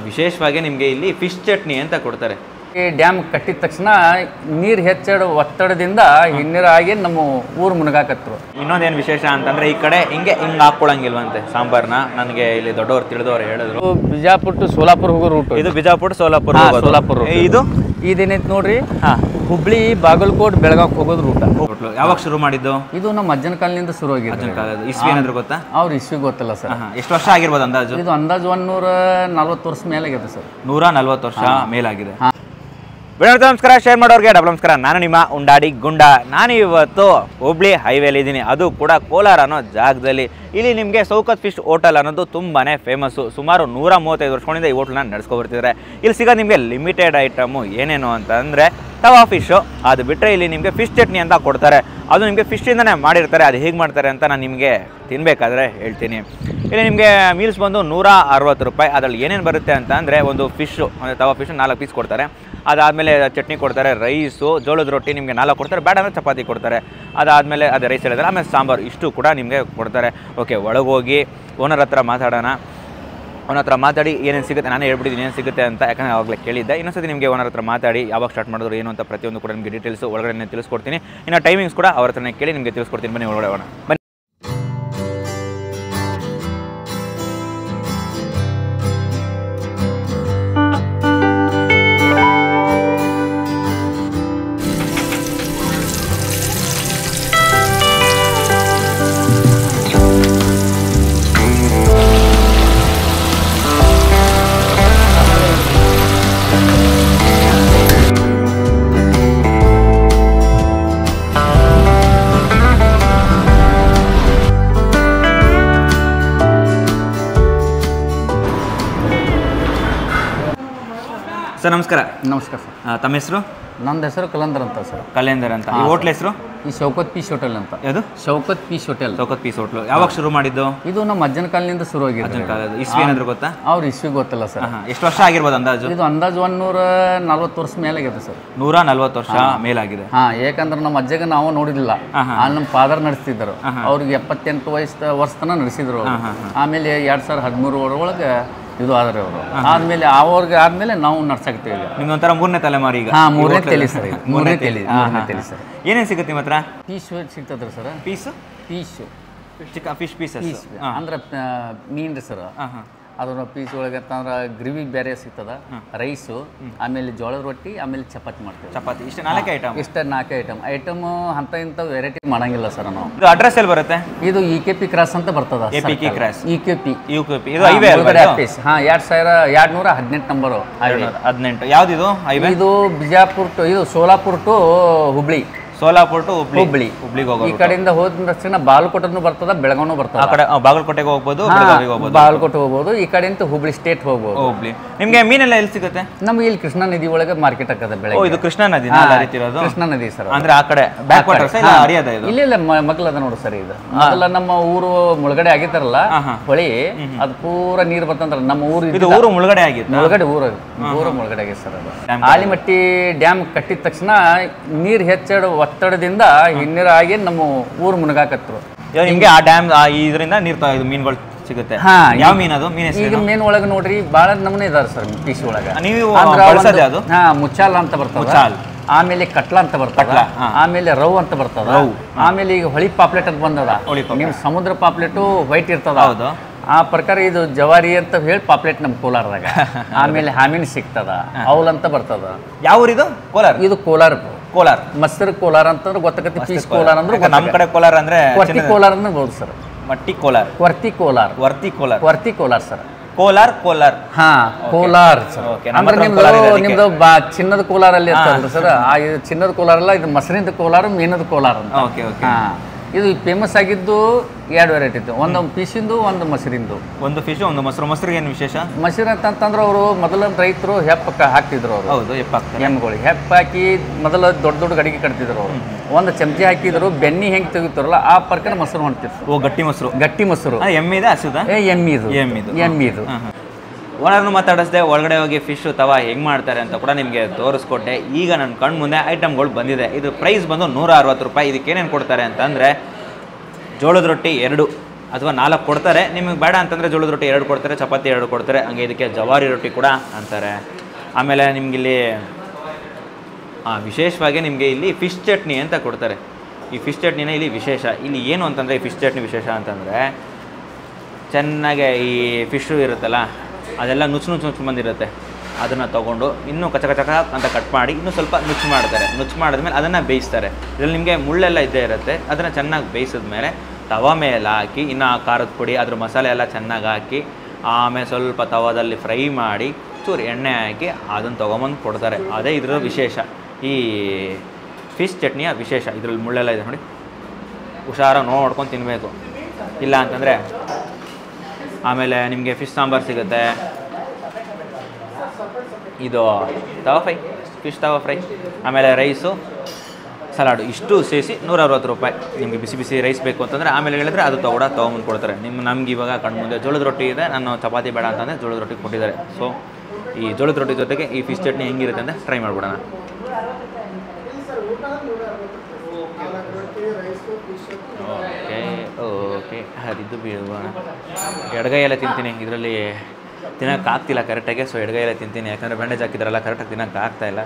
ವಿಶೇಷವಾಗಿ ನಿಮಗೆ ಇಲ್ಲಿ ಫಿಶ್ ಚಟ್ನಿ ಅಂತ ಕೊಡ್ತಾರೆ. ಈ ಡ್ಯಾಮ್ ಕಟ್ಟಿದ ತಕ್ಷಣ ನೀರು ಹೆಚ್ಚಾಡೋ ಒತ್ತಡದಿಂದ ಹಿನ್ನೀರು ಆಗಿ ನಮ್ಮ ಊರು ಮುಳುಗಾಕತ್ರು. ಇನ್ನೊಂದೇನು ವಿಶೇಷ ಅಂತಂದ್ರೆ ಈ ಕಡೆ ಹಿಂಗೆ ಹಾಕೊಳ್ಳಂಗಿಲ್ವಂತೆ ಸಾಂಬಾರ್ನ. ನನಗೆ ಇಲ್ಲಿ ದೊಡ್ಡವರು ತಿಳಿದವರು ಹೇಳಿದ್ರು. ಬಿಜಾಪುರ ಟು ಸೋಲಾಪುರ ಹೋಗೋ ರೂಟ್. ಇದು ಬಿಜಾಪುರ ಸೋಲಾಪುರ. ಇದೇನೈತೆ ನೋಡ್ರಿ, ಹುಬ್ಳಿ ಬಾಗಲಕೋಟ್ ಬೆಳಗಾವ್ ಹೋಗೋದು ರೂಟ್. ಯಾವಾಗ ಶುರು ಮಾಡಿದ್ದು? ಇದು ನಮ್ಮ ಅಜ್ಜನ ಕಾಲದಿಂದ ಶುರು ಆಗಿದೆ. ಇಸ್ವಿ ಏನಾದ್ರು ಗೊತ್ತಾ? ಅವ್ರ ಇಸ್ವಿ ಗೊತ್ತಿಲ್ಲ ಸರ್. ಎಷ್ಟು ವರ್ಷ ಆಗಿರ್ಬೋದು ಅಂದಾಜು? ಇದು ಅಂದಾಜು 140 ವರ್ಷ ಮೇಲಾಗಿದೆ ಸರ್. 140 ವರ್ಷ ಮೇಲಾಗಿದೆ. ನಮಸ್ಕಾರ, ಶೇರ್ ಮಾಡೋರಿಗೆ ಡಬಲ್ ನಮಸ್ಕಾರ. ನಾನು ನಿಮ್ಮ ಉಂಡಾಡಿ ಗುಂಡ. ನಾನು ಇವತ್ತು ಹುಬ್ಳಿ ಹೈವೇಲಿ ಇದ್ದೀನಿ, ಅದು ಕೂಡ ಕೋಲಾರ ಅನ್ನೋ ಜಾಗದಲ್ಲಿ. ಇಲ್ಲಿ ನಿಮಗೆ ಸೌಕತ್ ಫಿಶ್ ಹೋಟೆಲ್ ಅನ್ನೋದು ತುಂಬಾ ಫೇಮಸ್ಸು. ಸುಮಾರು 135 ವರ್ಷಗಳಿಂದ ಈ ಹೋಟೆಲ್ನ ನಡೆಸ್ಕೊಬರ್ತಿದ್ದಾರೆ. ಇಲ್ಲಿ ಸಿಗೋದು ನಿಮಗೆ ಲಿಮಿಟೆಡ್ ಐಟಮು ಏನೇನು ಅಂತಂದರೆ ತವಾ ಫಿಶ್ಶು, ಅದು ಬಿಟ್ಟರೆ ಇಲ್ಲಿ ನಿಮಗೆ ಫಿಶ್ ಚಟ್ನಿ ಅಂತ ಕೊಡ್ತಾರೆ. ಅದು ನಿಮಗೆ ಫಿಶ್ಶಿಂದನೇ ಮಾಡಿರ್ತಾರೆ. ಅದು ಹೇಗೆ ಮಾಡ್ತಾರೆ ಅಂತ ನಾನು ನಿಮಗೆ ತಿನ್ನಬೇಕಾದ್ರೆ ಹೇಳ್ತೀನಿ. ಇಲ್ಲಿ ನಿಮಗೆ ಮೀಲ್ಸ್ ಬಂದು 160 ರೂಪಾಯಿ. ಅದರಲ್ಲಿ ಏನೇನು ಬರುತ್ತೆ ಅಂತ ಅಂದರೆ ಒಂದು ಫಿಶ್ಶು ಅಂದರೆ ತವಾ ಫಿಶ್ಶು 4 ಪೀಸ್ ಕೊಡ್ತಾರೆ. ಅದಾದಮೇಲೆ ಚಟ್ನಿ ಕೊಡ್ತಾರೆ, ರೈಸು, ಜೋಳದ ರೊಟ್ಟಿ ನಿಮಗೆ 4 ಕೊಡ್ತಾರೆ, ಬೇಡ ಅಂದರೆ ಚಪಾತಿ ಕೊಡ್ತಾರೆ. ಅದಾದಮೇಲೆ ಅದೇ ರೈಸ್ ಹೇಳಿದ್ರೆ ಆಮೇಲೆ ಸಾಂಬಾರು, ಇಷ್ಟು ಕೂಡ ನಿಮಗೆ ಕೊಡ್ತಾರೆ. ಓಕೆ, ಒಳಗೋಗಿ ಓನರ್ ಹತ್ರ ಮಾತಾಡೋಣ. ಅವನ ಹತ್ರ ಮಾತಾಡಿ ಏನೇನು ಸಿಗುತ್ತೆ, ನಾನೇ ಹೇಳ್ಬಿಟ್ಟಿದ್ದೀನಿ ಏನು ಸಿಗುತ್ತೆ ಅಂತ, ಯಾಕಂದರೆ ಆವಾಗಲೇ ಕೇಳಿದ್ದೆ. ಇನ್ನೊಂದ್ಸತಿ ನಿಮಗೆ ಓನರ್ ಹತ್ರ ಮಾತಾಡಿ ಯಾವಾಗ ಸ್ಟಾರ್ಟ್ ಮಾಡಿದ್ರು ಏನು ಅಂತ ಪ್ರತಿಯೊಂದು ಕೂಡ ನಿಮಗೆ ಡೀಟೇಲ್ಸು ಒಳಗಡೆ ತಿಳಿಸ್ಕೊಡ್ತೀನಿ. ಇನ್ನು ಟೈಮಿಂಗ್ಸ್ ಕೂಡ ಅವ್ರ ಹತ್ರನೇ ಕೇಳಿ ನಿಮಗೆ ತಿಳಿಸ್ಕೊಡ್ತೀನಿ. ಬನ್ನಿ ಒಳಗಡೆ ಹೋಗೋಣ. ಬನ್ನಿ. ಸರ್ ನಮಸ್ಕಾರ. ನಮಸ್ಕಾರ ಸರ್. ತಮ್ಮ ಹೆಸರು? ನನ್ನ ಹೆಸರು ಕಲಂದರ್ ಅಂತ ಸರ್. ಕಲೇಂದರ್ ಅಂತ. ಈ ಹೋಟ್ಲ್ ಹೆಸರು? ಈ ಶೌಕತ್ ಪೀಸ್ ಹೋಟೆಲ್ ಅಂತ. ಯಾವುದು? Shaukat peace hotel. Shaukat peace hotel ಯಾವಾಗ ಶುರು ಮಾಡಿದ್ದು? ಇದು ನಮ್ಮ ಅಜ್ಜನ ಕಾಲದಿಂದ ಶುರು ಆಗಿದೆ. ಇಸ್ವಿ ಏನಾದ್ರು ಗೊತ್ತಾ? ಅವ್ರ ಇಸ್ವಿ ಗೊತ್ತಿಲ್ಲ ಸರ್. ಎಷ್ಟು ವರ್ಷ ಆಗಿರ್ಬೋದು ಅಂದಾಜು? ಇದು ಅಂದಾಜು 140 ವರ್ಷ ಮೇಲಾಗಿದೆ ಸರ್. 140 ವರ್ಷ ಮೇಲಾಗಿದೆ. ಯಾಕಂದ್ರೆ ನಮ್ಮ ಅಜ್ಜಗೆ ನಾವು ನೋಡಿದಿಲ್ಲ, ನಮ್ಮ ಫಾದರ್ ನಡೆಸ್ತಿದ್ದರು. ಅವ್ರಿಗೆ 78 ವರ್ಷ ತನಕ ನಡೆಸಿದ್ರು. ಆಮೇಲೆ 2013 ಒಳಗೆ ಇದು ಆದ್ರೆ ಅವರು ಆದ್ಮೇಲೆ ಆದ್ಮೇಲೆ ನಾವು ನಡ್ಸಾಕ್ತೀವಿ. ಈಗ ನಿಮ್ದೊಂಥರ 3ನೇ ತಲೆಮಾರಿ. ಈಗ ಮೂರನೇ ತಲೆ ಸರ್. ಮೂರನೇ ತಲೆ ಸರ್. ಏನೇನು ಸಿಗುತ್ತೆ ನಿಮ್ಮ ಹತ್ರ? ಪೀಸ್ ಸಿಗ್ತದ್ರಿ ಸರ್. ಪೀಸ್ ಫಿಶ್ ಪೀಸಸ್ ಅಂದ್ರೆ ಮೀನ್ ರೀ ಸರ್. ಅದನ್ನ ಪೀಸ್ ಒಳಗೆ ಅಂತಂದ್ರೆ ಗ್ರೇವಿ ಬೇರೆ ಸಿಗ್ತದ, ರೈಸು, ಆಮೇಲೆ ಜೋಳದ ರೊಟ್ಟಿ, ಆಮೇಲೆ ಚಪಾತಿ ಮಾಡ್ತೀವಿ. ಚಪಾತಿ ಇಷ್ಟ 4 ಐಟಮ್. ಇಷ್ಟ 4 ಐಟಮ್ ಅಂತ ಇಂಥ ವೆರೈಟಿ ಮಾಡಂಗಿಲ್ಲ ಸರ್ ನಾವು. ಇದು ಅಡ್ರೆಸ್ ಎಲ್ಲಿ ಬರುತ್ತೆ? ಇದು EKP ಕ್ರಾಸ್ ಅಂತ ಬರ್ತದ. EKP cross. EKP ಇದು ಹೈವೇ ಒಳಗಡೆ ಆಫೀಸ್. 2218 ನಂಬರು. 18 ಯಾವ್ದು ಇದು ಹೈವೇ? ಇದು ಬಿಜಾಪುರ ಟು ಇದು ಸೋಲಾಪುರ ಟು ಹುಬ್ಳಿ. ಸೋಲಾಪುರ ಟು ಹುಬ್ಳಿಗೆ ಹೋಗೋದು. ಈ ಕಡೆಯಿಂದ ಹೋದ ತಕ್ಷಣ ಬಾಗಲಕೋಟೆನೂ ಬರ್ತದ, ಬೆಳಗಾವಿನೂ ಬರ್ತದ. ಆ ಕಡೆ ಬಾಗಲಕೋಟೆಗೆ ಹೋಗ್ಬೋದು, ಬಾಗಲಕೋಟೆ ಹೋಗ್ಬೋದು. ಈ ಕಡೆಯಿಂದ ಹುಬ್ಳಿ ಸ್ಟೇಟ್ ಹೋಗ್ಬೋದು. ಹುಬ್ಳಿ. ನಿಮ್ಗೆ ಮೀನೆಲ್ಲ ಎಲ್ಲಿ ಸಿಗುತ್ತೆ? ನಮ್ಗೆ ಇಲ್ಲಿ ಕೃಷ್ಣಾ ನದಿ ಒಳಗೆ ಮಾರ್ಕೆಟ್ ಆಗ್ತದೆ. ಬೆಳಗ್ಗೆ. ಇದು ಕೃಷ್ಣಾ ನದಿ ಕೃಷ್ಣಾ ನದಿ ಸರ್. ಅಂದ್ರೆ ಆ ಕಡೆ ಬ್ಯಾಕ್ ವಾಟರ್ಸ್ ಹರಿಯದ ಇದು? ಇಲ್ಲ ಮಗ್ಲದ ನೋಡು ಸರ್. ಇದು ಮೊದಲ ನಮ್ಮ ಊರು ಮುಳುಗಡೆ ಆಗಿತ್ತಾರಲ್ಲ ಹೊಳಿ, ಅದು ಪೂರ ನೀರು ಬರ್ತಂದ್ರ ನಮ್ಮ ಊರು. ಇದು ಊರು ಮುಳುಗಡೆ ಆಗಿತ್ತು. ಊರು ಮುಳುಗಡೆ ಆಗಿದೆ ಸರ್. ಅದು ಆಲಿಮಟ್ಟಿ ಡ್ಯಾಮ್ ಕಟ್ಟಿದ ತಕ್ಷಣ ನೀರು ಹೆಚ್ಚಾಡೋ ಒತ್ತಡದಿಂದ ಹಿನ್ನೀರು ಆಗಿ ನಮ್ಮ ಊರು ಮುಳುಗಾಕತ್ರು. ನಿಮ್ಗೆ ಆ ಡ್ಯಾಮ್ ಇದರಿಂದ ನೀರು ಮೀನುಗಳು ಸಿಗುತ್ತೆ. ಯಾವ ಮೀನು ಅದು? ಈಗ ಮೀನ್ ಒಳಗೆ ನೋಡ್ರಿ ಬಹಳ ನಮೂನೆ ಇದಾರೆ ಸರ್. ಪೀಸ್ ಒಳಗ ಮುಚ್ಚಾಲ ಅಂತ ಬರ್ತದ, ಆಮೇಲೆ ಕಟ್ಲ ಅಂತ ಬರ್ತದ, ಆಮೇಲೆ ರವ್ ಅಂತ ಬರ್ತದ, ಆಮೇಲೆ ಈಗ ಹೊಳಿ ಪಾಪ್ಲೆಟ್ ಅಂತ ಬಂದದ. ನಿಮ್ ಸಮುದ್ರ ಪಾಪ್ಲೆಟು ವೈಟ್ ಇರ್ತದ. ಆ ಪ್ರಕಾರ ಇದು ಜವಾರಿ ಅಂತ ಹೇಳಿ ಪಾಪ್ಲೆಟ್ ನಮ್ ಕೋಲಾರದಾಗ. ಆಮೇಲೆ ಹಾಮಿನ್ ಸಿಗ್ತದ, ಔಲ್ ಅಂತ ಬರ್ತದ. ಯಾವ ಊರಿದು? ಕೋಲಾರ. ಇದು ಕೋಲಾರ. ಮಸ್ತರ ಕೋಲಾರ ಅಂತಂದ್ರೆ ಗೊತ್ತಾಗತ್ತೆ. ಪೀಸ್ ಕೋಲಾರ ಅಂದ್ರೆ ನಮ್ ಕಡೆ ಕೋಲಾರ ಅಂದ್ರೆ ವರ್ತಿ ಕೋಲಾರ ಅಂದ್ರೆ ಬಹುದು ಸರ್. ಮಟ್ಟಿ ಕೋಲಾರ, ವರ್ತಿ ಕೋಲಾರ, ವರ್ತಿ ಕೋಲಾರ ಸರ್. ಕೋಲಾರ ಕೋಲಾರ ಸರ್. ಅಂದ್ರೆ ನಿಮ್ದು ಚಿನ್ನದ ಕೋಲಾರ ಅಲ್ಲಿ ಇರ್ತಲ್ರಿ ಸರ್. ಆ ಚಿನ್ನದ ಕೋಲಾರ ಅಲ್ಲ, ಇದು ಮೊಸರಿಂದ ಕೋಲಾರ, ಮೀನದ ಕೋಲಾರ ಅಂತ. ಇದು ಫೇಮಸ್ ಆಗಿದ್ದು 2 ವೆರೈಟಿ ಇತ್ತು. ಒಂದು ಫಿಶಿಂದು, ಒಂದು ಮೊಸರಿಂದು. ಒಂದು ಫಿಶ್, ಒಂದು ಮೊಸರು. ಮೊಸರಿಗೆ ಏನು ವಿಶೇಷ? ಮೊಸರು ಅಂತಂದ್ರೆ ಅವರು ಮೊದಲ ರೈತರು ಹೆಪ್ಪ ಹಾಕ್ತಿದ್ರು. ಅವರು ಹೌದು, ಎಮ್ಮೆಗಳು ಹೆಪ್ಪ ಹಾಕಿ ಮೊದಲ ದೊಡ್ಡ ಗಡಿಗೆ ಕಟ್ತಿದ್ರು. ಅವರು ಒಂದು ಚಮಚಿ ಹಾಕಿದ್ರು, ಬೆನ್ನಿ ಹೆಂಗೆ ತೆಗಿತಾರಲ್ಲ ಆ ಪ್ರಕಾರ ಮೊಸರು ಹೊಂಟಿತ್ತು. ಗಟ್ಟಿ ಮೊಸರು. ಎಮ್ಮಿದೆ ಹಸುದ? ಎಮ್ಮಿದು. ಓನರ್ನು ಮಾತಾಡಿಸ್ದೆ, ಒಳಗಡೆ ಹೋಗಿ ಫಿಶ್ ತವಾ ಹೆಂಗೆ ಮಾಡ್ತಾರೆ ಅಂತ ಕೂಡ ನಿಮಗೆ ತೋರಿಸ್ಕೊಟ್ಟೆ. ಈಗ ನನ್ನ ಕಣ್ಣು ಮುಂದೆ ಐಟಮ್ಗಳು ಬಂದಿದೆ. ಇದು ಪ್ರೈಸ್ ಬಂದು 160 ರೂಪಾಯಿ. ಇದಕ್ಕೆ ಏನೇನು ಕೊಡ್ತಾರೆ ಅಂತಂದರೆ ಜೋಳದ ರೊಟ್ಟಿ 2, ಅಥವಾ 4 ಕೊಡ್ತಾರೆ. ನಿಮಗೆ ಬೇಡ ಅಂತಂದರೆ ಜೋಳದ ರೊಟ್ಟಿ 2 ಕೊಡ್ತಾರೆ, ಚಪಾತಿ 2 ಕೊಡ್ತಾರೆ. ಹಂಗೆ ಇದಕ್ಕೆ ಜವಾರಿ ರೊಟ್ಟಿ ಕೂಡ ಅಂತಾರೆ. ಆಮೇಲೆ ನಿಮಗಿಲ್ಲಿ ವಿಶೇಷವಾಗಿ ನಿಮಗೆ ಇಲ್ಲಿ ಫಿಶ್ ಚಟ್ನಿ ಅಂತ ಕೊಡ್ತಾರೆ. ಈ ಫಿಶ್ ಚಟ್ನಿನ ಇಲ್ಲಿ ವಿಶೇಷ. ಇಲ್ಲಿ ಏನು ಅಂತಂದರೆ ಈ ಫಿಶ್ ಚಟ್ನಿ ವಿಶೇಷ ಅಂತಂದರೆ ಚೆನ್ನಾಗೆ ಈ ಫಿಶ್ಶು ಇರುತ್ತಲ್ಲ ಅದೆಲ್ಲ ನುಚ್ಚು ಬಂದಿರುತ್ತೆ. ಅದನ್ನು ತೊಗೊಂಡು ಇನ್ನೂ ಕಚ ಅಂತ ಕಟ್ ಮಾಡಿ ಇನ್ನೂ ಸ್ವಲ್ಪ ನುಚ್ಚು ಮಾಡ್ತಾರೆ. ನುಚ್ಚು ಮಾಡಿದ್ಮೇಲೆ ಅದನ್ನು ಬೇಯಿಸ್ತಾರೆ. ಇದರಲ್ಲಿ ನಿಮಗೆ ಮುಳ್ಳೆಲ್ಲ ಇದ್ದೇ ಇರುತ್ತೆ. ಅದನ್ನು ಚೆನ್ನಾಗಿ ಬೇಯಿಸಿದ್ಮೇಲೆ ತವ ಮೇಲೆ ಹಾಕಿ ಇನ್ನು ಖಾರದ ಪುಡಿ ಅದ್ರ ಮಸಾಲೆ ಎಲ್ಲ ಚೆನ್ನಾಗಿ ಹಾಕಿ ಆಮೇಲೆ ಸ್ವಲ್ಪ ತವದಲ್ಲಿ ಫ್ರೈ ಮಾಡಿ ಚೂರು ಎಣ್ಣೆ ಹಾಕಿ ಅದನ್ನು ತೊಗೊಂಬಂದು ಕೊಡ್ತಾರೆ. ಅದೇ ಇದರ ವಿಶೇಷ. ಈ ಫಿಶ್ ಚಟ್ನಿಯ ವಿಶೇಷ. ಇದರಲ್ಲಿ ಮುಳ್ಳೆಲ್ಲ ಇದೆ ನೋಡಿ, ಹುಷಾರಾಗಿ ನೋಡ್ಕೊಂಡು ತಿನ್ನಬೇಕು. ಇಲ್ಲ ಅಂತಂದರೆ ಆಮೇಲೆ ನಿಮಗೆ ಫಿಶ್ ಸಾಂಬಾರು ಸಿಗುತ್ತೆ. ಇದು ತವಾ ಫ್ರೈ, ಫಿಶ್ ತವಾ ಫ್ರೈ, ಆಮೇಲೆ ರೈಸು, ಸಲಾಡು, ಇಷ್ಟು ಸೇರಿಸಿ 160 ರೂಪಾಯಿ. ನಿಮಗೆ ಬಿಸಿ ಬಿಸಿ ರೈಸ್ ಬೇಕು ಅಂತಂದರೆ ಆಮೇಲೆ ಹೇಳಿದ್ರೆ ಅದು ತೊಗೊಂಬಂದು ಕೊಡ್ತಾರೆ. ನಮ್ಗೆ ಇವಾಗ ಕಣ್ಮುಂದೆ ಜೋಳದ ರೊಟ್ಟಿ ಇದೆ. ನಾನು ಚಪಾತಿ ಬೇಡ ಅಂತಂದರೆ ಜೋಳದ ರೊಟ್ಟಿ ಕೊಟ್ಟಿದ್ದಾರೆ. ಸೊ ಈ ಜೋಳದ ರೊಟ್ಟಿ ಜೊತೆಗೆ ಈ ಫಿಶ್ ಚಟ್ನಿ ಹೆಂಗಿರುತ್ತೆ ಅಂತ ಟ್ರೈ ಮಾಡಿಬಿಡೋಣ. ಓಕೆ ಹರಿದು ಬೀಳೋಣ. ಎಡಗೈಯಲ್ಲೇ ತಿಂತೀನಿ. ಇದರಲ್ಲಿ ತಿನ್ನೋಕೆ ಆಗ್ತಿಲ್ಲ ಕರೆಕ್ಟಾಗಿ. ಸೊ ಎಡಗೈಯಲ್ಲೇ ತಿಂತೀನಿ, ಯಾಕಂದರೆ ಬ್ಯಾಂಡೇಜ್ ಹಾಕಿದ್ರಲ್ಲ ಕರೆಕ್ಟಾಗಿ ತಿನ್ನೋಕೆ ಆಗ್ತಾಯಿಲ್ಲ.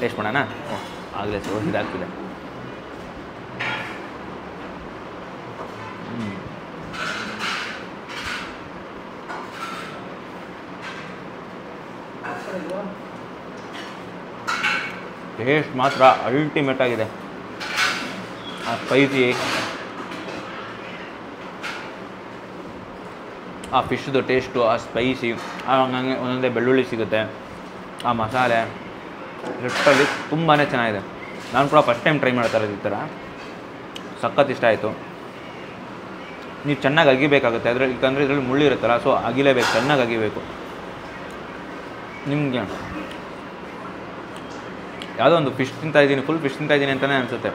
ಟೇಸ್ಟ್ ಮಾಡೋಣ. ಆಗಲೇ ಸೊ ಇದಾಗ್ತಿದೆ. ಟೇಸ್ಟ್ ಮಾತ್ರ ಅಲ್ಟಿಮೇಟ್ ಆಗಿದೆ. ಆ ಸ್ಪೈಸಿ, ಆ ಫಿಶ್ದು ಟೇಸ್ಟು, ಆ ಸ್ಪೈಸಿ, ಹಂಗೆ ಒಂದೊಂದೇ ಬೆಳ್ಳುಳ್ಳಿ ಸಿಗುತ್ತೆ, ಆ ಮಸಾಲೆ ಲಿಟ್ರಲಿ ತುಂಬಾ ಚೆನ್ನಾಗಿದೆ. ನಾನು ಕೂಡ ಫಸ್ಟ್ ಟೈಮ್ ಟ್ರೈ ಮಾಡ್ತಾ ಇರೋದು ಈ ಥರ. ಸಖತ್ ಇಷ್ಟ ಆಯಿತು. ನೀವು ಚೆನ್ನಾಗಿ ಅಗಿಬೇಕಾಗುತ್ತೆ ಅದರಲ್ಲಿ, ಯಾಕಂದರೆ ಇದರಲ್ಲಿ ಮುಳ್ಳು ಇರುತ್ತಲ್ಲ, ಸೊ ಅಗಿಲೇಬೇಕು, ಚೆನ್ನಾಗಿ ಅಗಿಬೇಕು. ನಿಮಗೆ ಯಾವುದೋ ಒಂದು ಫಿಶ್ ತಿಂತಾಯಿದ್ದೀನಿ, ಫುಲ್ ಫಿಶ್ ತಿಂತಾಯಿದ್ದೀನಿ ಅಂತಲೇ ಅನಿಸುತ್ತೆ.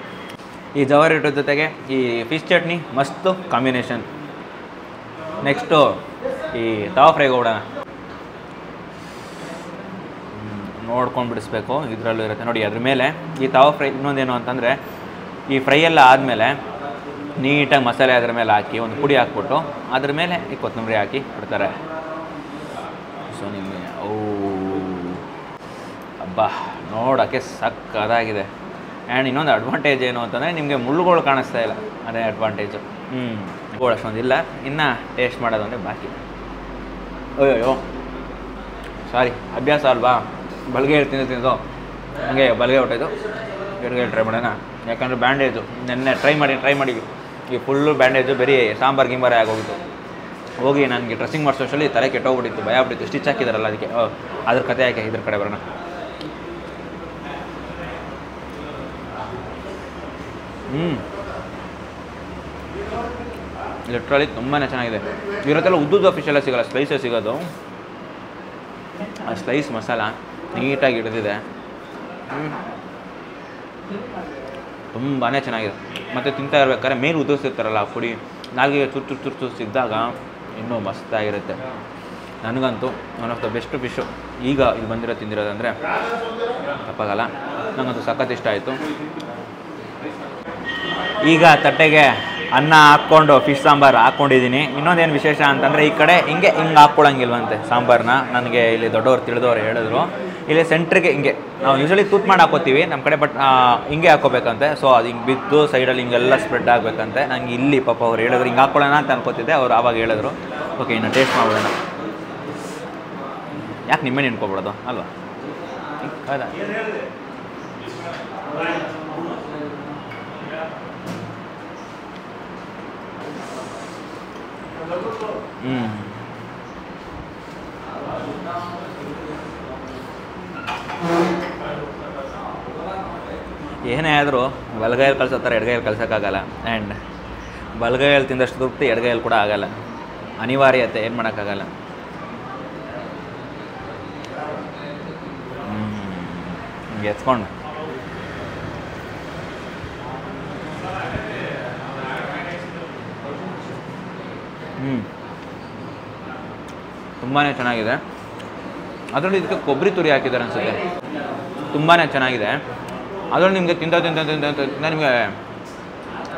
ಈ ಜವಾರಿ ರೊಟ್ಟಿ ಜೊತೆಗೆ ಈ ಫಿಶ್ ಚಟ್ನಿ ಮಸ್ತು ಕಾಂಬಿನೇಷನ್. ನೆಕ್ಸ್ಟು ಈ ತವಾ ಫ್ರೈಗೆ ಹೋಗೋಣ. ನೋಡ್ಕೊಂಡು ಬಿಡಿಸ್ಬೇಕು. ಇದರಲ್ಲೂ ಇರುತ್ತೆ ನೋಡಿ. ಅದ್ರ ಮೇಲೆ ಈ ತವಾ ಫ್ರೈ ಇನ್ನೊಂದೇನು ಅಂತಂದರೆ, ಈ ಫ್ರೈ ಎಲ್ಲ ಆದಮೇಲೆ ನೀಟಾಗಿ ಮಸಾಲೆ ಅದ್ರ ಮೇಲೆ ಹಾಕಿ ಒಂದು ಪುಡಿ ಹಾಕ್ಬಿಟ್ಟು ಅದ್ರ ಮೇಲೆ ಈ ಕೊತ್ತಂಬರಿ ಹಾಕಿ ಬಿಡ್ತಾರೆ. ಸೊ ನಿಮಗೆ ಹಬ್ಬ ನೋಡೋಕ್ಕೆ ಸಕ್ಕದಾಗಿದೆ. ಆ್ಯಂಡ್ ಇನ್ನೊಂದು ಅಡ್ವಾಂಟೇಜ್ ಏನು ಅಂತಂದರೆ ನಿಮಗೆ ಮುಳ್ಳುಗಳು ಕಾಣಿಸ್ತಾ ಇಲ್ಲ, ಅದೇ ಅಡ್ವಾಂಟೇಜು. ಮುಳ್ಳುಗಳು ಅಷ್ಟೊಂದಿಲ್ಲ. ಇನ್ನು ಟೇಸ್ಟ್ ಮಾಡೋದು ಅಂದರೆ ಬಾಕಿ. ಅಯ್ಯೋ ಸಾರಿ, ಅಭ್ಯಾಸ ಅಲ್ವಾ, ಬಲ್ಗೆ ತಿನ್ನೋದು ಹಂಗೆ ಬಲ್ಗೆ ಹೊಟ್ಟೋಯ್ತು. ಎಡಗೈ ಟ್ರೈ ಮಾಡೋಣ. ಯಾಕಂದರೆ ಬ್ಯಾಂಡೇಜು ನೆನ್ನೆ ಟ್ರೈ ಮಾಡಿ ಈ ಫುಲ್ಲು ಬ್ಯಾಂಡೇಜು ಬರೀ ಸಾಂಬಾರು ಗಿಂಬಾರೇ ಆಗೋಗಿತ್ತು. ಹೋಗಿ ನನಗೆ ಡ್ರೆಸ್ಸಿಂಗ್ ಮಾಡಿಸೋಷ್ಟರಲ್ಲಿ ತಲೆ ಕೆಟ್ಟೋಗ್ಬಿಟ್ಟಿತ್ತು, ಭಯ ಆಗ್ಬಿಟ್ಟಿತ್ತು. ಸ್ಟಿಚ್ ಹಾಕಿದಾರಲ್ಲ ಅದಕ್ಕೆ. ಅದ್ರ ಕತೆ ಯಾಕೆ, ಇದ್ರ ಕಡೆ ಬರೋಣ. ಲಿಟ್ರಲಿ ತುಂಬಾ ಚೆನ್ನಾಗಿದೆ. ಇವರತ್ತೆಲ್ಲ ಉದ್ದುದ್ದ ಫಿಶ್ ಎಲ್ಲ ಸಿಗೋಲ್ಲ, ಸ್ಲೈಸೇ ಸಿಗೋದು. ಆ ಸ್ಲೈಸ್ ಮಸಾಲ ನೀಟಾಗಿ ಹಿಡಿದಿದೆ. ತುಂಬಾ ಚೆನ್ನಾಗಿದೆ. ಮತ್ತು ತಿಂತಾ ಇರ್ಬೇಕಾದ್ರೆ ಮೇಲೆ ಉದುರಿಸಿರ್ತಾರಲ್ಲ ಆ ಪುಡಿ, ನಾಲ್ಗಿಗೆ ಚುಚ್ಚು ಸಿಕ್ಕಿದಾಗ ಇನ್ನೂ ಮಸ್ತಾಗಿರುತ್ತೆ. ನನಗಂತೂ one of the best fish ಈಗ ಇಲ್ಲಿ ತಿಂದಿರೋದಂದರೆ ತಪ್ಪಾಗಲ್ಲ. ನನಗಂತೂ ಸಖತ್ ಇಷ್ಟ ಆಯಿತು. ಈಗ ತಟ್ಟೆಗೆ ಅನ್ನ ಹಾಕ್ಕೊಂಡು ಫಿಶ್ ಸಾಂಬಾರು ಹಾಕ್ಕೊಂಡಿದ್ದೀನಿ. ಇನ್ನೊಂದೇನು ವಿಶೇಷ ಅಂತಂದರೆ ಈ ಕಡೆ ಹಿಂಗೆ ಹಾಕ್ಕೊಳಂಗಿಲ್ವಂತೆ ಸಾಂಬಾರನ್ನ. ನನಗೆ ಇಲ್ಲಿ ದೊಡ್ಡವ್ರು ತಿಳಿದವ್ರು ಹೇಳಿದ್ರು, ಇಲ್ಲಿ ಸೆಂಟ್ರಿಗೆ ಹಿಂಗೆ ನಾವು ಯೂಶ್ವಲಿ ತೂತ್ ಮಾಡಿ ಹಾಕೋತೀವಿ ನಮ್ಮ ಕಡೆ, ಬಟ್ ಹಿಂಗೆ ಹಾಕ್ಕೋಬೇಕಂತೆ. ಸೊ ಅದು ಹಿಂಗೆ ಬಿದ್ದು ಸೈಡಲ್ಲಿ ಹಿಂಗೆಲ್ಲ ಸ್ಪ್ರೆಡ್ ಆಗಬೇಕಂತೆ. ನನಗೆ ಇಲ್ಲಿ ಪಾಪ ಅವ್ರು ಹೇಳಿದ್ರು ಹಿಂಗೆ ಹಾಕ್ಕೊಳ್ಳೋಣ ಅಂತ ಅನ್ಕೋತಿದ್ದೆ. ಅವ್ರು ಆವಾಗ ಹೇಳಿದ್ರು. ಓಕೆ, ಇನ್ನು ಟೇಸ್ಟ್ ಮಾಡ್ಬಿಡೋಣ. ಯಾಕೆ ನಿಮ್ಮೆ ನಿನ್ಕೊಬಿಡೋದು ಅಲ್ವಾ? ಹೌದಾ? ಏನೇ ಆದರೂ ಬಲಗೈಯಲ್ಲಿ ಕಳ್ಸೋತಾರೆ, ಎಡಗೈಯಲ್ಲಿ ಕಳ್ಸೋಕ್ಕಾಗಲ್ಲ. ಆ್ಯಂಡ್ ಬಲಗೈಯಲ್ಲಿ ತಿಂದಷ್ಟು ತೃಪ್ತಿ ಎಡಗೈಯಲ್ಲಿ ಕೂಡ ಆಗಲ್ಲ. ಅನಿವಾರ್ಯತೆ, ಏನು ಮಾಡೋಕ್ಕಾಗಲ್ಲ. ಹಿಂಗೆ ಎತ್ಕೊಂಡು ತುಂಬಾ ಚೆನ್ನಾಗಿದೆ. ಅದರಲ್ಲಿ ಇದಕ್ಕೆ ಕೊಬ್ಬರಿ ತುರಿ ಹಾಕಿದ್ದಾರೆ ಅನಿಸುತ್ತೆ. ತುಂಬಾ ಚೆನ್ನಾಗಿದೆ. ಅದರಲ್ಲಿ ನಿಮಗೆ ತಿಂತ ನಿಮಗೆ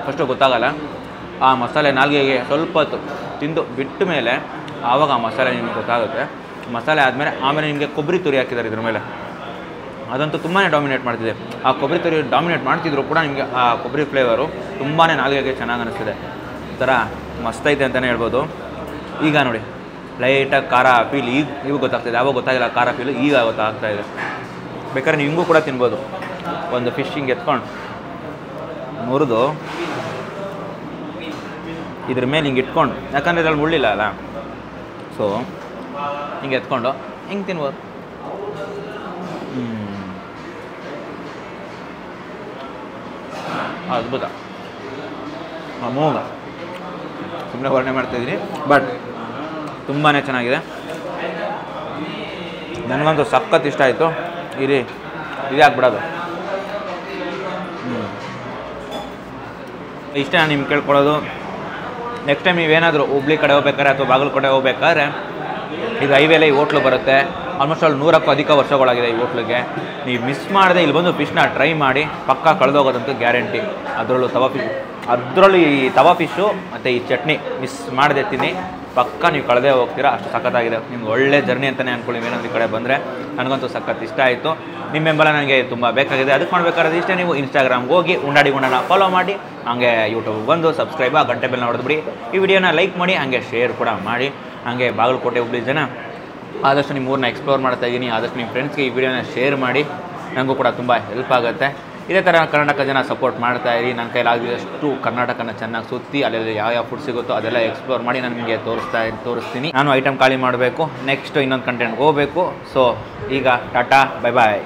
ಫಸ್ಟು ಗೊತ್ತಾಗಲ್ಲ. ಆ ಮಸಾಲೆ ನಾಲ್ಗೆಗೆ ಸ್ವಲ್ಪ ಹೊತ್ತು ತಿಂದು ಬಿಟ್ಟ ಮೇಲೆ ಆವಾಗ ಆ ಮಸಾಲೆ ನಿಮಗೆ ಗೊತ್ತಾಗುತ್ತೆ. ಮಸಾಲೆ ಆಮೇಲೆ ನಿಮಗೆ ಕೊಬ್ಬರಿ ತುರಿ ಹಾಕಿದ್ದಾರೆ ಇದ್ರ ಮೇಲೆ. ಅದಂತೂ ತುಂಬಾ ಡಾಮಿನೇಟ್ ಮಾಡ್ತಿದೆ. ಆ ಕೊಬ್ಬರಿ ತುರಿ ಡಾಮಿನೇಟ್ ಮಾಡ್ತಿದ್ರು ಕೂಡ ನಿಮಗೆ ಆ ಕೊಬ್ಬರಿ ಫ್ಲೇವರು ತುಂಬಾ ನಾಲ್ಗೆಗೆ ಚೆನ್ನಾಗಿ ಅನ್ನಿಸ್ತಿದೆ. ಈ ಥರ ಮಸ್ತೈತೆ ಅಂತಲೇ ಹೇಳ್ಬೋದು. ಈಗ ನೋಡಿ ಲೈಟಾಗಿ ಖಾರ ಫೀಲ್ ಈಗ ಗೊತ್ತಾಗ್ತಿದೆ. ಯಾವಾಗ ಗೊತ್ತಾಗಿಲ್ಲ ಖಾರ ಫೀಲು, ಈಗ ಗೊತ್ತಾಗ್ತಾಯಿದೆ. ಬೇಕಾದ್ರೆ ನೀವು ಹಿಂಗೂ ಕೂಡ ತಿನ್ಬೋದು. ಒಂದು ಫಿಶ್ ಹಿಂಗೆ ಎತ್ಕೊಂಡು ಮುರಿದು ಇದ್ರ ಮೇಲೆ ಹಿಂಗೆ ಇಟ್ಕೊಂಡು, ಯಾಕಂದರೆ ಇದ್ರಲ್ಲಿ ಮುಳ್ಳಿಲ್ಲ ಅಲ್ಲ, ಸೊ ಹಿಂಗೆ ಎತ್ಕೊಂಡು ಹಿಂಗೆ ತಿನ್ಬೋದು. ಅದ್ಭುತ. ಅಮೋಘ. ಸುಮ್ಮನೆ ವರ್ಣನೆ ಮಾಡ್ತಾಯಿದ್ದೀನಿ, ಬಟ್ ತುಂಬಾ ಚೆನ್ನಾಗಿದೆ. ನನಗಂತೂ ಸಖತ್ ಇಷ್ಟ ಆಯಿತು. ಇದೇ ಆಗ್ಬಿಡೋದು. ಇಷ್ಟೇ ನಾನು ನಿಮ್ಗೆ ಕೇಳ್ಕೊಳ್ಳೋದು. ನೆಕ್ಸ್ಟ್ ಟೈಮ್ ನೀವೇನಾದರೂ ಹುಬ್ಳಿ ಕಡೆ ಹೋಗ್ಬೇಕಾದ್ರೆ ಅಥವಾ ಬಾಗಲಕೋಟೆ ಹೋಗ್ಬೇಕಾದ್ರೆ ಈಗ ಹೈವೇಲೆ ಈ ಹೋಟ್ಲು ಬರುತ್ತೆ. ಆಲ್ಮೋಸ್ಟ್ ಅಲ್ಲಿ 100ಕ್ಕೂ ಅಧಿಕ ವರ್ಷಗಳಾಗಿದೆ ಈ ಹೋಟ್ಲಿಗೆ. ನೀವು ಮಿಸ್ ಮಾಡದೆ ಇಲ್ಲಿ ಬಂದು ಫಿಶ್ನ ಟ್ರೈ ಮಾಡಿ, ಪಕ್ಕಾ ಕಳೆದೋಗೋದಂತೂ ಗ್ಯಾರಂಟಿ. ಅದರಲ್ಲೂ ಈ ತವಾ ಫಿಶ್ಶು ಮತ್ತು ಈ ಚಟ್ನಿ ಮಿಸ್ ಮಾಡದೆ ತಿನ್ನಿ, ಪಕ್ಕ ನೀವು ಕಳೆದೇ ಹೋಗ್ತೀರಾ. ಅಷ್ಟು ಸಖತ್ತಾಗಿದೆ. ನಿಮ್ಗೆ ಒಳ್ಳೆ ಜರ್ನಿ ಅಂತಲೇ ಅಂದ್ಕೊಳ್ಳಿ. ಏನಾದರೂ ಈ ಕಡೆ ಬಂದರೆ ನನಗಂತೂ ಸಖತ್ ಇಷ್ಟ ಆಯಿತು. ನಿಮ್ಮ ಬೆಂಬಲ ನನಗೆ ತುಂಬ ಬೇಕಾಗಿದೆ. ಅದಕ್ಕೆ ಮಾಡಬೇಕಾದ್ರೆ ಇಷ್ಟೇ, ನೀವು ಇನ್ಸ್ಟಾಗ್ರಾಮ್ಗೆ ಹೋಗಿ ಉಂಡಾಡಿ ಗುಂಡನ ಫಾಲೋ ಮಾಡಿ, ಹಾಗೆ ಯೂಟ್ಯೂಬ್ಗೆ ಬಂದು ಸಬ್ಸ್ಕ್ರೈಬ್ ಗಂಟೆ ಬೆಲ್ ಹೊಡೆದ್ಬಿಡಿ. ಈ ವಿಡಿಯೋನ ಲೈಕ್ ಮಾಡಿ, ಹಾಗೆ ಶೇರ್ ಕೂಡ ಮಾಡಿ. ಹಾಗೆ ಬಾಗಲಕೋಟೆ ಹುಬ್ಳಿ ಜನ ಆದಷ್ಟು ನಿಮ್ಮ ಊರನ್ನ ಎಕ್ಸ್ಪ್ಲೋರ್ ಮಾಡ್ತಾ ಇದ್ದೀನಿ. ಆದಷ್ಟು ನಿಮ್ಮ ಫ್ರೆಂಡ್ಸ್ಗೆ ಈ ವಿಡಿಯೋನ ಶೇರ್ ಮಾಡಿ, ನನಗೂ ಕೂಡ ತುಂಬ ಹೆಲ್ಪ್ ಆಗುತ್ತೆ. ಇದೇ ಥರ ಕರ್ನಾಟಕ ಜನ ಸಪೋರ್ಟ್ ಮಾಡ್ತಾ ಇರಿ. ನನ್ನ ಕೈಲಾಗಿದಷ್ಟು ಕರ್ನಾಟಕನ ಚೆನ್ನಾಗಿ ಸುತ್ತಿ ಅಲ್ಲೆಲ್ಲ ಯಾವ ಫುಡ್ ಸಿಗುತ್ತೋ ಅದೆಲ್ಲ ಎಕ್ಸ್ಪ್ಲೋರ್ ಮಾಡಿ ನಾನು ನಿಮಗೆ ತೋರಿಸ್ತೀನಿ. ನಾನು ಐಟಮ್ ಖಾಲಿ ಮಾಡಬೇಕು, ನೆಕ್ಸ್ಟ್ ಇನ್ನೊಂದು ಕಂಟೆಂಟ್ಗೆ ಹೋಗಬೇಕು. ಸೊ ಈಗ ಟಾಟಾ, ಬೈ ಬಾಯ್.